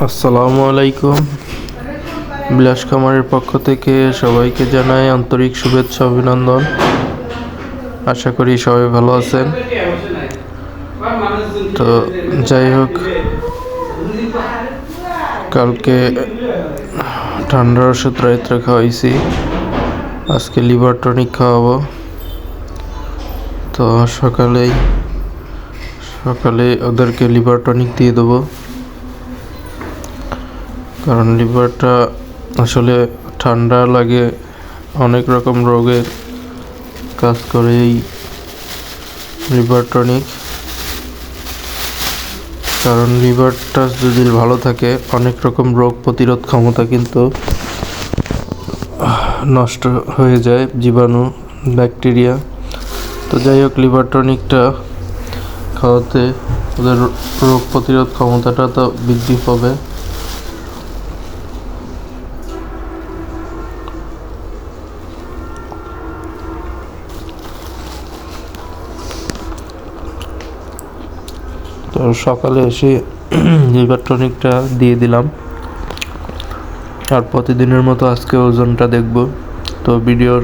আসসালামু আলাইকুম। বিলাস খামারের পক্ষ থেকে সবাইকে জানাই আন্তরিক শুভেচ্ছা অভিনন্দন। আশা করি সবাই ভালো আছেন। তো যাই হোক, কালকে ঠান্ডার ওষুধ রাত্রে খাওয়াইছি, আজকে লিভার টনিক খাওয়াবো। তো সকালে ওদেরকে লিভার টনিক দিয়ে দেবো, কারণ লিভারটা আসলে ঠান্ডা লাগে, অনেক রকম রোগের কাজ করে এই লিভার টনিক। কারণ লিভারটা যদি ভালো থাকে, অনেক রকম রোগ প্রতিরোধ ক্ষমতা কিন্তু নষ্ট হয়ে যায়, জীবাণু, ব্যাকটেরিয়া। তো যাই হোক, লিভার টনিকটা খাওয়াতে ওদের রোগ প্রতিরোধ ক্ষমতাটা তো বৃদ্ধি পাবে। তো সকালে এসে লিভার টনিকটা দিয়ে দিলাম, আর প্রতিদিনের মতো আজকে ওজনটা দেখব। তো ভিডিওর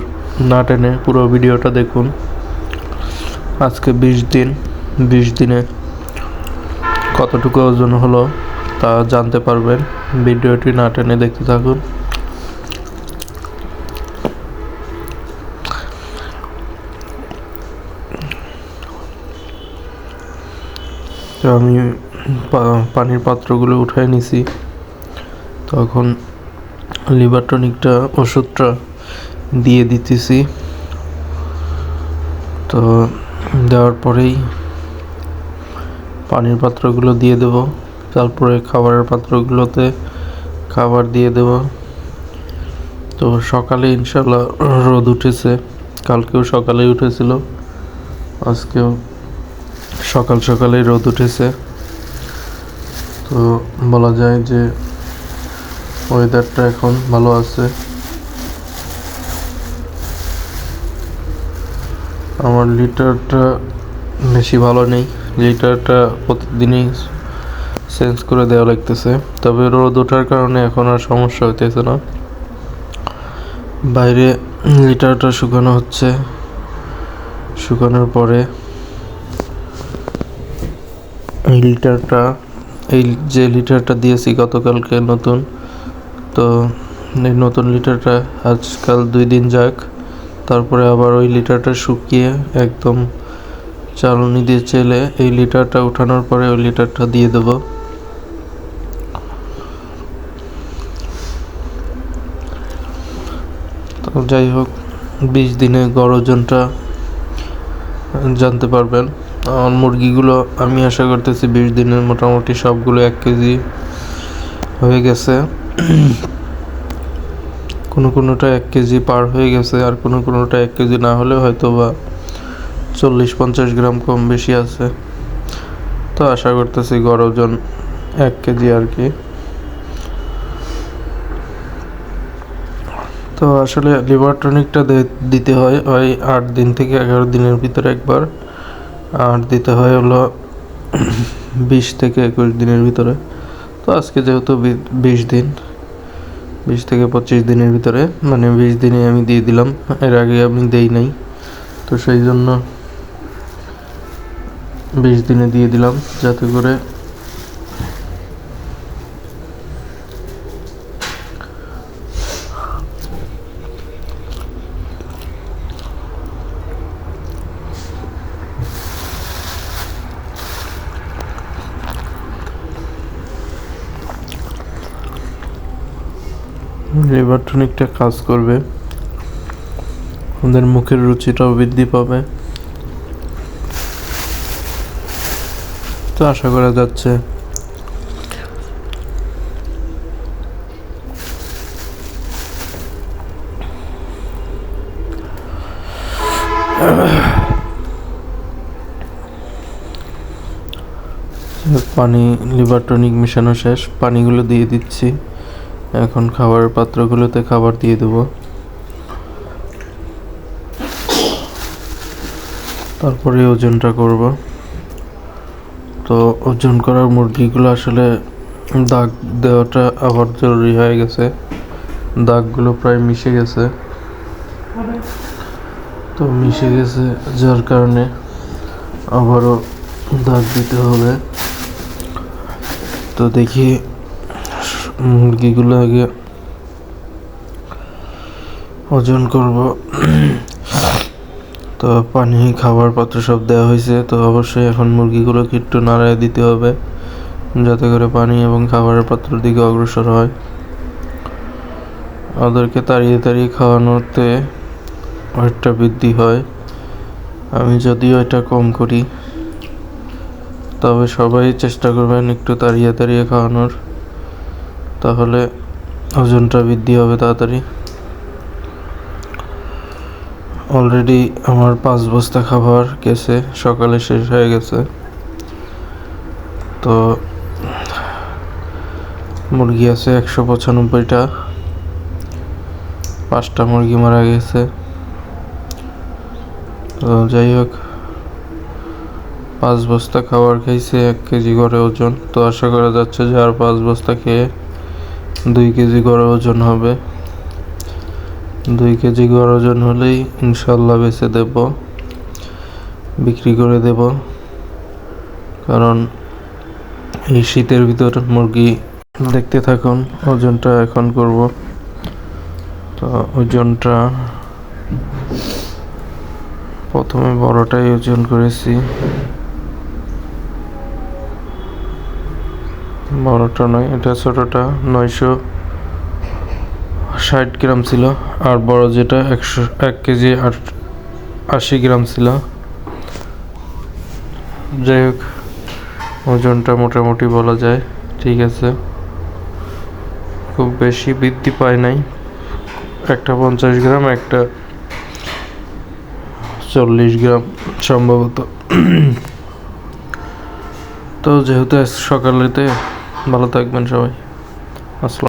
না টেনে পুরো ভিডিওটা দেখুন। আজকে 20 দিনে কতটুকু ওজন হলো তা জানতে পারবেন। ভিডিওটি না টেনে দেখতে থাকুন। তো আমি পানির পাত্রগুলো উঠায় নিছি। তখন লিভার টনিকটা ওষুধটা দিয়ে দিতেছি। তো দেওয়ার পরেই পানির পাত্রগুলো দিয়ে দেব, তারপরে খাবারের পাত্রগুলোতে খাবার দিয়ে দেব। তো সকালে ইনশাল্লাহ রোদ উঠেছে, কালকেও সকালেই উঠেছিল, আজকেও সকালেই রোদ উঠেছে। তো বলা যায় যে ওয়েদারটা এখন ভালো আছে। আমার লিটারটা বেশি ভালো নেই, লিটারটা প্রতিদিনই চেঞ্জ করে দেওয়া লাগতেছে। তবে রোদ ওঠার কারণে এখন আর সমস্যা হইতেছে না। বাইরে লিটারটা শুকানো হচ্ছে, শুকানোর পরে এই যে লিটারটা দিয়েছি গতকালকে নতুন, তো এই নতুন লিটারটা আজকাল 2 দিন যাক, তারপরে আবার ওই লিটারটা শুকিয়ে একদম চালনি দিয়ে চেলে এই লিটারটা উঠানোর পরে ওই লিটারটা দিয়ে দেব। তো যাই হোক, 20 দিনে গড় ওজনটা জানতে পারবেন। আমার মুরগিগুলো আমি আশা করতেছি 20 দিনে মোটামুটি সবগুলো 1 কেজি হয়ে গেছে। কোনোটা 1 কেজি পার হয়ে গেছে, আর কোনোটা 1 কেজি না হলে হয়তো বা 40-50 গ্রাম কম বেশি আছে। তো আশা করতেছি গড় ওজন 1 কেজি আর কি। তো আসলে লিভার টনিকটা দিতে হয় ওই 8 দিন থেকে 11 দিনের ভিতরে একবার, আর দিতে হয় হলো 20 থেকে 21 দিনের ভিতরে। তো আজকে যেহেতু 20 দিন, 20 থেকে 25 দিনের ভিতরে, মানে 20 দিনে আমি দিয়ে দিলাম, এর আগে আমি দেই নাই। তো সেই জন্য 20 দিনে দিয়ে দিলাম, যাতে করে লিভার টনিকটা কাজ করবে, ওদের মুখের রুচিটাও বৃদ্ধি পাবে। তো আশা করা যাচ্ছে পানি, লিভার টনিক মেশানো শেষ, পানিগুলো দিয়ে দিচ্ছি। এখন খাবারের পাত্রগুলোতে খাবার দিয়ে দেবো, তারপরে ওজনটা করব। তো ওজন করার মুরগিগুলো আসলে দাগ দেওয়াটা আবার জরুরি হয়ে গেছে, দাগগুলো প্রায় মিশে গেছে। তো মিশে গেছে যার কারণে আবারও দাগ দিতে হবে। তো দেখি মুরগিগুলো আগে ওজন করব। তো পানি, খাবার পাত্র সব দেওয়া হয়েছে। তো অবশ্যই এখন মুরগিগুলোকে একটু নাড়ায় দিতে হবে যাতে করে পানি এবং খাবারের পাত্রের দিকে অগ্রসর হয়। ওদেরকে তাড়িয়ে তাড়িয়ে খাওয়ানোতে ওয়েটটা বৃদ্ধি হয়। আমি যদিও এটা কম করি, তবে সবাই চেষ্টা করবেন একটু তাড়িয়ে তাড়িয়ে খাওয়ানোর, তাহলে ওজনটা বৃদ্ধি হবে তাড়াতাড়ি। অলরেডি আমার 5 বস্তা খাবার গেছে, সকালে শেষ হয়ে গেছে। তো মুরগি আছে 195টা, 5টা মুরগি মারা গেছে। তো যাই হোক, 5 বস্তা খাবার খাইছে, 1 কেজি করে ওজন। তো আশা করা যাচ্ছে যে আর 5 বস্তা খেয়ে 2 কেজি করে ওজন হবে। 2 কেজি গড় ওজন হলেই ইনশাল্লাহ বেচে দেব, বিক্রি করে দেব। কারণ এই শীতের ভিতর মুরগি, দেখতে থাকুন ওজনটা এখন করব। তো ওজনটা প্রথমে বড়টাই ওজন করেছি, বড়টা নয়, এটা ছোটটা 960 গ্রাম ছিল। আর বড় যেটা 1 কেজি 80 গ্রাম ছিল। যাই হোক, ওজনটা মোটামুটি বলা যায় ঠিক আছে, খুব বেশি বৃদ্ধি পায় নাই। একটা 50 গ্রাম, একটা 40 গ্রাম সম্ভবত। তো যেহেতু সকালেতে, ভালো থাকবেন সবাই। আসসালাম।